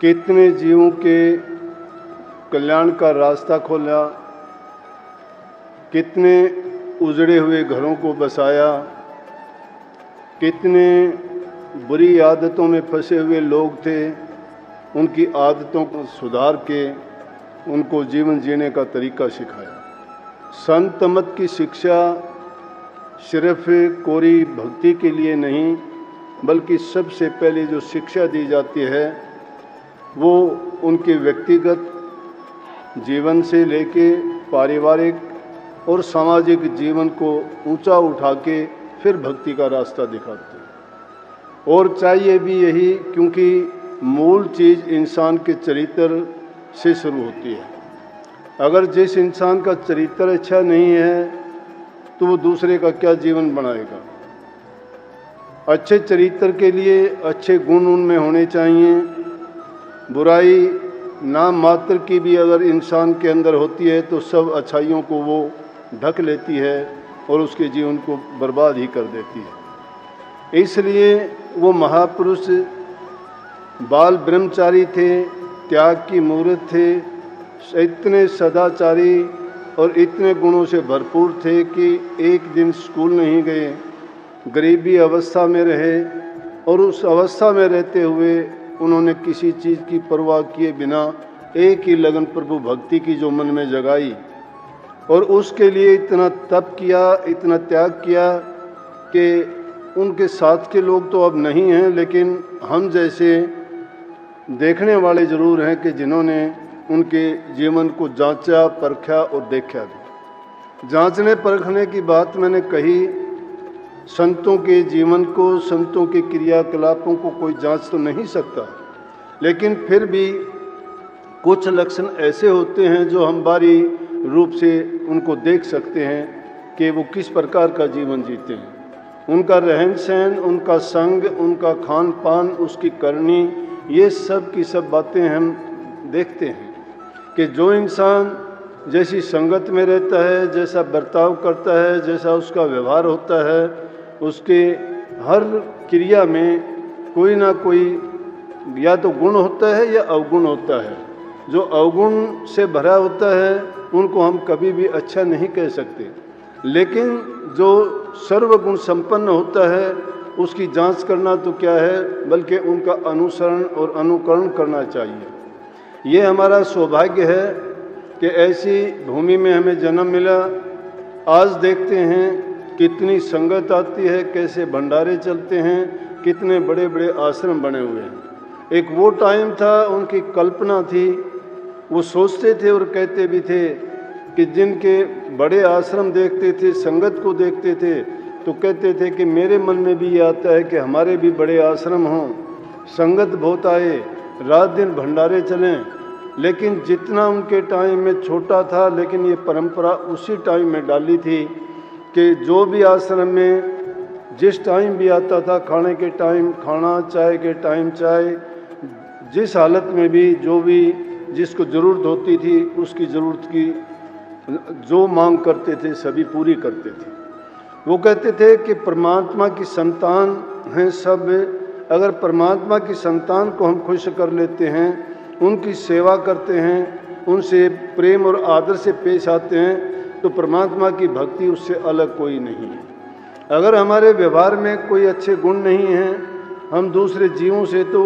कितने जीवों के कल्याण का रास्ता खोला, कितने उजड़े हुए घरों को बसाया, कितने बुरी आदतों में फंसे हुए लोग थे, उनकी आदतों को सुधार के उनको जीवन जीने का तरीका सिखाया। संत मत की शिक्षा सिर्फ कोरी भक्ति के लिए नहीं, बल्कि सबसे पहले जो शिक्षा दी जाती है वो उनके व्यक्तिगत जीवन से लेके पारिवारिक और सामाजिक जीवन को ऊंचा उठा के फिर भक्ति का रास्ता दिखाते हैं। और चाहिए भी यही, क्योंकि मूल चीज़ इंसान के चरित्र से शुरू होती है। अगर जिस इंसान का चरित्र अच्छा नहीं है तो वो दूसरे का क्या जीवन बनाएगा। अच्छे चरित्र के लिए अच्छे गुण उनमें होने चाहिए। बुराई नाम मात्र की भी अगर इंसान के अंदर होती है तो सब अच्छाइयों को वो ढक लेती है और उसके जीवन को बर्बाद ही कर देती है। इसलिए वो महापुरुष बाल ब्रह्मचारी थे, त्याग की मूर्त थे, इतने सदाचारी और इतने गुणों से भरपूर थे कि एक दिन स्कूल नहीं गए, गरीबी अवस्था में रहे और उस अवस्था में रहते हुए उन्होंने किसी चीज़ की परवाह किए बिना एक ही लगन प्रभु भक्ति की जो मन में जगाई और उसके लिए इतना तप किया, इतना त्याग किया कि उनके साथ के लोग तो अब नहीं हैं, लेकिन हम जैसे देखने वाले ज़रूर हैं कि जिन्होंने उनके जीवन को जांचा, परखा और देखा भी। जांचने परखने की बात मैंने कही, संतों के जीवन को, संतों के क्रियाकलापों को कोई जांच तो नहीं सकता, लेकिन फिर भी कुछ लक्षण ऐसे होते हैं जो हम बारी रूप से उनको देख सकते हैं कि वो किस प्रकार का जीवन जीते हैं। उनका रहन सहन, उनका संग, उनका खान पान, उसकी करनी, ये सब की सब बातें हम देखते हैं कि जो इंसान जैसी संगत में रहता है, जैसा बर्ताव करता है, जैसा उसका व्यवहार होता है, उसके हर क्रिया में कोई ना कोई या तो गुण होता है या अवगुण होता है। जो अवगुण से भरा होता है उनको हम कभी भी अच्छा नहीं कह सकते, लेकिन जो सर्वगुण संपन्न होता है उसकी जांच करना तो क्या है, बल्कि उनका अनुसरण और अनुकरण करना चाहिए। ये हमारा सौभाग्य है कि ऐसी भूमि में हमें जन्म मिला। आज देखते हैं कितनी संगत आती है, कैसे भंडारे चलते हैं, कितने बड़े बड़े आश्रम बने हुए हैं। एक वो टाइम था, उनकी कल्पना थी, वो सोचते थे और कहते भी थे कि जिनके बड़े आश्रम देखते थे, संगत को देखते थे, तो कहते थे कि मेरे मन में भी ये आता है कि हमारे भी बड़े आश्रम हों, संगत बहुत आए, रात दिन भंडारे चलें। लेकिन जितना उनके टाइम में छोटा था, लेकिन ये परंपरा उसी टाइम में डाली थी कि जो भी आश्रम में जिस टाइम भी आता था, खाने के टाइम खाना, चाय के टाइम चाय, जिस हालत में भी जो भी जिसको ज़रूरत होती थी उसकी ज़रूरत की जो मांग करते थे सभी पूरी करते थे। वो कहते थे कि परमात्मा की संतान हैं सब, अगर परमात्मा की संतान को हम खुश कर लेते हैं, उनकी सेवा करते हैं, उनसे प्रेम और आदर से पेश आते हैं, तो परमात्मा की भक्ति उससे अलग कोई नहीं है। अगर हमारे व्यवहार में कोई अच्छे गुण नहीं हैं, हम दूसरे जीवों से तो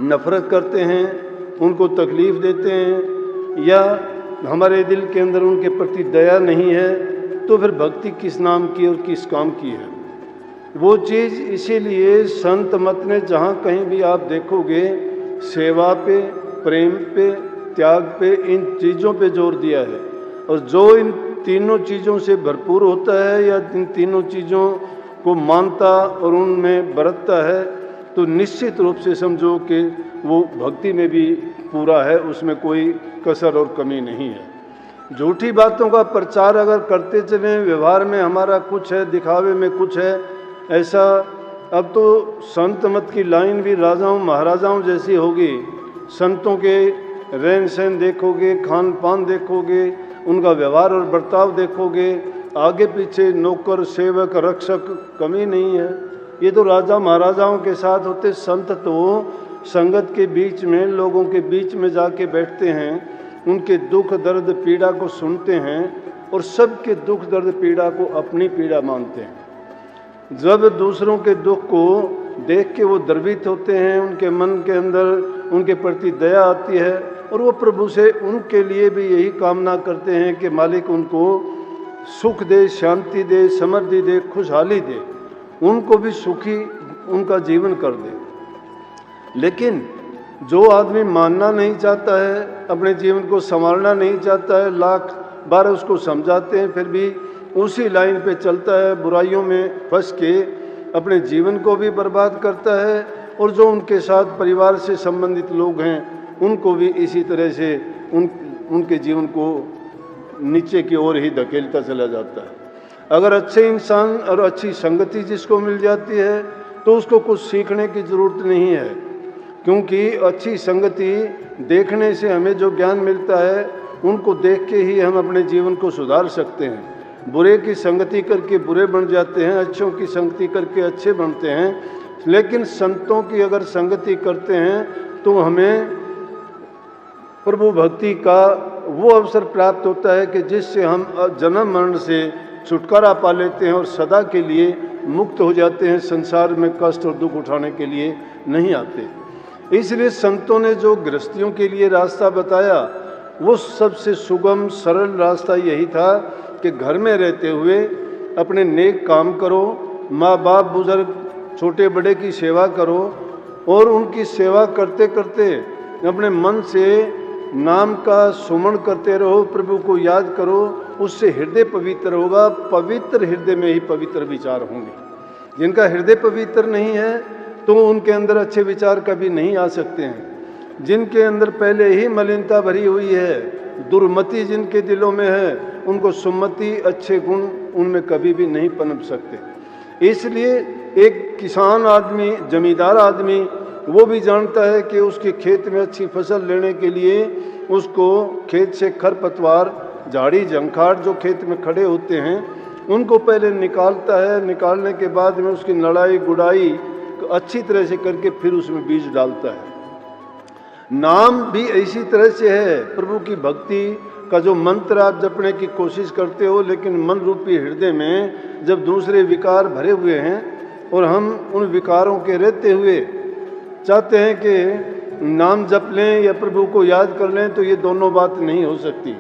नफरत करते हैं, उनको तकलीफ़ देते हैं, या हमारे दिल के अंदर उनके प्रति दया नहीं है, तो फिर भक्ति किस नाम की और किस काम की है। वो चीज़ इसीलिए संत मत ने जहाँ कहीं भी आप देखोगे सेवा पे, प्रेम पे, त्याग पे, इन चीज़ों पे जोर दिया है। और जो इन तीनों चीज़ों से भरपूर होता है या इन तीनों चीज़ों को मानता और उनमें बरतता है, तो निश्चित रूप से समझो कि वो भक्ति में भी पूरा है, उसमें कोई कसर और कमी नहीं है। झूठी बातों का प्रचार अगर करते चलें, व्यवहार में हमारा कुछ है, दिखावे में कुछ है, ऐसा अब तो संत मत की लाइन भी राजाओं महाराजाओं जैसी होगी। संतों के रहन सहन देखोगे, खान पान देखोगे, उनका व्यवहार और बर्ताव देखोगे, आगे पीछे नौकर सेवक रक्षक कमी नहीं है। ये तो राजा महाराजाओं के साथ होते। संत तो संगत के बीच में, लोगों के बीच में जाके बैठते हैं, उनके दुख दर्द पीड़ा को सुनते हैं और सबके दुख दर्द पीड़ा को अपनी पीड़ा मानते हैं। जब दूसरों के दुख को देख के वो द्रवित होते हैं, उनके मन के अंदर उनके प्रति दया आती है और वो प्रभु से उनके लिए भी यही कामना करते हैं कि मालिक उनको सुख दे, शांति दे, समृद्धि दे, खुशहाली दे, उनको भी सुखी उनका जीवन कर दे। लेकिन जो आदमी मानना नहीं चाहता है, अपने जीवन को संवारना नहीं चाहता है, लाख बार उसको समझाते हैं फिर भी उसी लाइन पे चलता है, बुराइयों में फंस के अपने जीवन को भी बर्बाद करता है और जो उनके साथ परिवार से संबंधित लोग हैं उनको भी इसी तरह से उनके जीवन को नीचे की ओर ही धकेलता चला जाता है। अगर अच्छे इंसान और अच्छी संगति जिसको मिल जाती है तो उसको कुछ सीखने की ज़रूरत नहीं है, क्योंकि अच्छी संगति देखने से हमें जो ज्ञान मिलता है उनको देख के ही हम अपने जीवन को सुधार सकते हैं। बुरे की संगति करके बुरे बन जाते हैं, अच्छों की संगति करके अच्छे बनते हैं, लेकिन संतों की अगर संगति करते हैं तो हमें प्रभु भक्ति का वो अवसर प्राप्त होता है कि जिससे हम जन्म मरण से छुटकारा पा लेते हैं और सदा के लिए मुक्त हो जाते हैं, संसार में कष्ट और दुख उठाने के लिए नहीं आते। इसलिए संतों ने जो गृहस्थियों के लिए रास्ता बताया वो सबसे सुगम सरल रास्ता यही था कि घर में रहते हुए अपने नेक काम करो, माँ बाप बुजुर्ग छोटे बड़े की सेवा करो और उनकी सेवा करते करते अपने मन से नाम का सुमन करते रहो, प्रभु को याद करो, उससे हृदय पवित्र होगा। पवित्र हृदय में ही पवित्र विचार होंगे। जिनका हृदय पवित्र नहीं है तो उनके अंदर अच्छे विचार कभी नहीं आ सकते हैं। जिनके अंदर पहले ही मलिनता भरी हुई है, दुर्मति जिनके दिलों में है, उनको सुमति अच्छे गुण उनमें कभी भी नहीं पनप सकते। इसलिए एक किसान आदमी, जमींदार आदमी, वो भी जानता है कि उसके खेत में अच्छी फसल लेने के लिए उसको खेत से खरपतवार, झाड़ी झंखाड़ जो खेत में खड़े होते हैं उनको पहले निकालता है। निकालने के बाद में उसकी लड़ाई गुड़ाई अच्छी तरह से करके फिर उसमें बीज डालता है। नाम भी इसी तरह से है। प्रभु की भक्ति का जो मंत्र आप जपने की कोशिश करते हो, लेकिन मन रूपी हृदय में जब दूसरे विकार भरे हुए हैं और हम उन विकारों के रहते हुए चाहते हैं कि नाम जप लें या प्रभु को याद कर लें, तो ये दोनों बात नहीं हो सकती।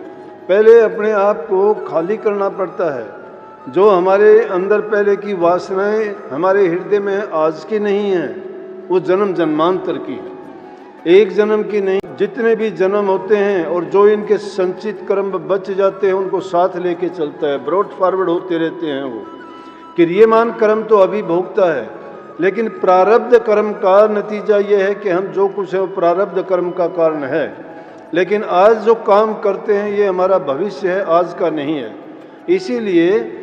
पहले अपने आप को खाली करना पड़ता है। जो हमारे अंदर पहले की वासनाएं हमारे हृदय में आज की नहीं है, वो जन्म जन्मांतर की है, एक जन्म की नहीं। जितने भी जन्म होते हैं और जो इनके संचित कर्म बच जाते हैं उनको साथ लेके चलता है, ब्रॉड फॉरवर्ड होते रहते हैं। वो क्रियमान कर्म तो अभी भोगता है, लेकिन प्रारब्ध कर्म का नतीजा यह है कि हम जो कुछ है वो प्रारब्ध कर्म का कारण है। लेकिन आज जो काम करते हैं ये हमारा भविष्य है, आज का नहीं है। इसीलिए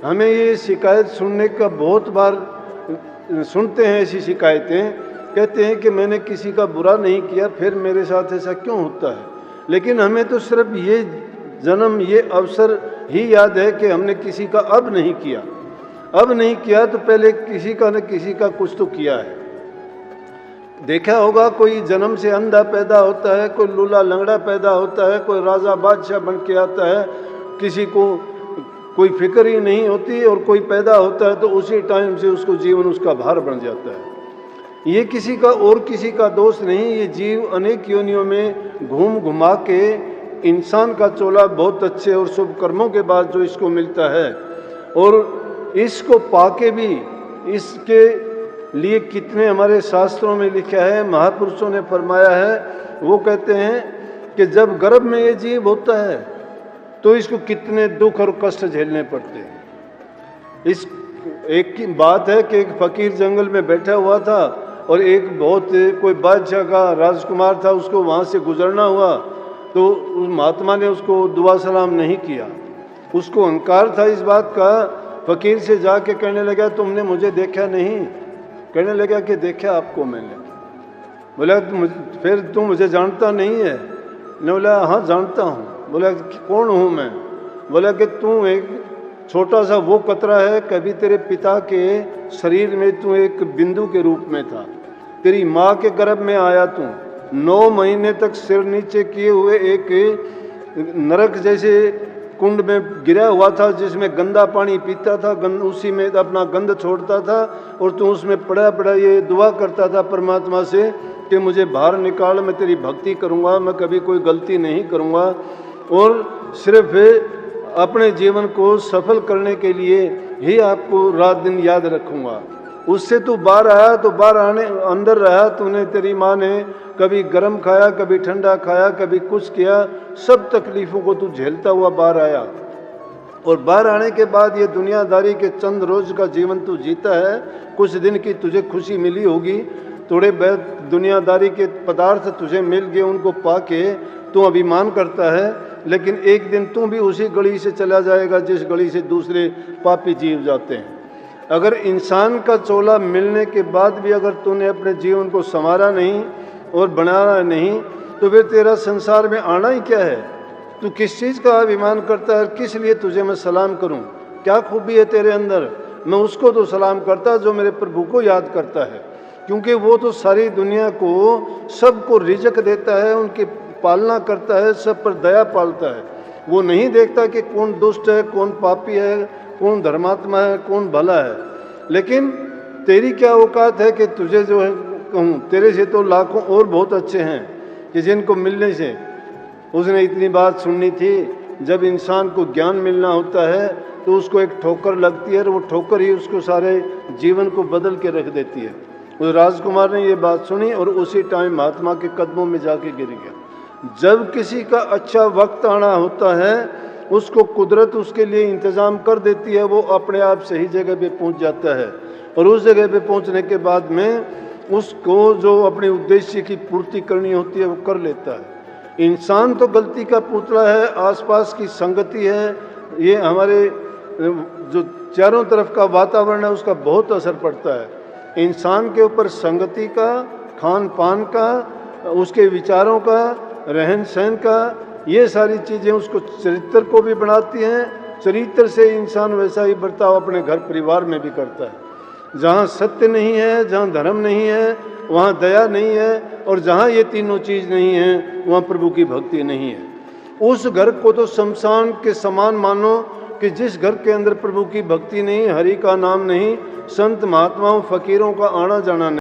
हमें ये शिकायत सुनने का बहुत बार सुनते हैं, ऐसी शिकायतें कहते हैं कि मैंने किसी का बुरा नहीं किया, फिर मेरे साथ ऐसा क्यों होता है। लेकिन हमें तो सिर्फ ये जन्म, ये अवसर ही याद है कि हमने किसी का अब नहीं किया। अब नहीं किया तो पहले किसी का न किसी का कुछ तो किया है। देखा होगा कोई जन्म से अंधा पैदा होता है, कोई लूला लंगड़ा पैदा होता है, कोई राजा बादशाह बन के आता है, किसी को कोई फिक्र ही नहीं होती, और कोई पैदा होता है तो उसी टाइम से उसको जीवन उसका भार बन जाता है। ये किसी का और किसी का दोष नहीं, ये जीव अनेक योनियों में घूम घुमा के इंसान का चोला बहुत अच्छे और शुभ कर्मों के बाद जो इसको मिलता है, और इसको पाके भी इसके लिए कितने हमारे शास्त्रों में लिखा है, महापुरुषों ने फरमाया है। वो कहते हैं कि जब गर्भ में ये जीव होता है तो इसको कितने दुख और कष्ट झेलने पड़ते हैं। इस एक की बात है कि एक फकीर जंगल में बैठा हुआ था और एक बहुत कोई बादशाह का राजकुमार था, उसको वहाँ से गुजरना हुआ तो उस महात्मा ने उसको दुआ सलाम नहीं किया। उसको अहंकार था इस बात का। फकीर से जाके कहने लगा तुमने मुझे देखा नहीं? कहने लगा कि देखा आपको मैंने। बोला फिर तुम मुझे जानता नहीं है? ने बोला हाँ जानता हूँ। बोला कौन हूँ मैं? बोला कि तू एक छोटा सा वो कतरा है, कभी तेरे पिता के शरीर में तू एक बिंदु के रूप में था, तेरी माँ के गर्भ में आया तू, 9 महीने तक सिर नीचे किए हुए एक नरक जैसे कुंड में गिरा हुआ था, जिसमें गंदा पानी पीता था, उसी में अपना गंध छोड़ता था, और तू उसमें पड़ा पड़ा ये दुआ करता था परमात्मा से कि मुझे बाहर निकाल, मैं तेरी भक्ति करूँगा, मैं कभी कोई गलती नहीं करूँगा, और सिर्फ अपने जीवन को सफल करने के लिए ही आपको रात दिन याद रखूँगा। उससे तू बाहर आया तो बाहर आने अंदर रहा, तूने तेरी माँ ने कभी गर्म खाया, कभी ठंडा खाया, कभी कुछ किया, सब तकलीफ़ों को तू झेलता हुआ बाहर आया। और बाहर आने के बाद ये दुनियादारी के चंद रोज का जीवन तू जीता है, कुछ दिन की तुझे खुशी मिली होगी, थोड़े बहुत दुनियादारी के पदार्थ तुझे मिल गए, उनको पाके तू अभिमान करता है, लेकिन एक दिन तू भी उसी गली से चला जाएगा जिस गली से दूसरे पापी जीव जाते हैं। अगर इंसान का चोला मिलने के बाद भी अगर तूने अपने जीवन को संवारा नहीं और बनाना नहीं, तो फिर तेरा संसार में आना ही क्या है? तू किस चीज़ का अभिमान करता है? किस लिए तुझे मैं सलाम करूं? क्या खूबी है तेरे अंदर? मैं उसको तो सलाम करता जो मेरे प्रभु को याद करता है, क्योंकि वो तो सारी दुनिया को, सबको रिज़्क देता है, उनकी पालना करता है, सब पर दया पालता है। वो नहीं देखता कि कौन दुष्ट है, कौन पापी है, कौन धर्मात्मा है, कौन भला है। लेकिन तेरी क्या औकात है कि तुझे जो है कहूँ, तेरे से तो लाखों और बहुत अच्छे हैं कि जिनको मिलने से, उसने इतनी बात सुननी थी, जब इंसान को ज्ञान मिलना होता है तो उसको एक ठोकर लगती है, और वो ठोकर ही उसको सारे जीवन को बदल के रख देती है। उस राजकुमार ने ये बात सुनी और उसी टाइम महात्मा के कदमों में जाके गिर गया। जब किसी का अच्छा वक्त आना होता है, उसको कुदरत उसके लिए इंतज़ाम कर देती है, वो अपने आप सही जगह पे पहुंच जाता है, और उस जगह पे पहुंचने के बाद में उसको जो अपने उद्देश्य की पूर्ति करनी होती है वो कर लेता है। इंसान तो गलती का पुतला है, आसपास की संगति है, ये हमारे जो चारों तरफ का वातावरण है उसका बहुत असर पड़ता है। इंसान के ऊपर संगति का, खान पान का, उसके विचारों का, रहन सहन का, ये सारी चीज़ें उसको चरित्र को भी बनाती हैं। चरित्र से इंसान वैसा ही बर्ताव अपने घर परिवार में भी करता है। जहाँ सत्य नहीं है, जहाँ धर्म नहीं है, वहाँ दया नहीं है, और जहाँ ये तीनों चीज़ नहीं है वहाँ प्रभु की भक्ति नहीं है। उस घर को तो शमशान के समान मानो कि जिस घर के अंदर प्रभु की भक्ति नहीं, हरि का नाम नहीं, संत महात्माओं फकीरों का आना जाना नहीं।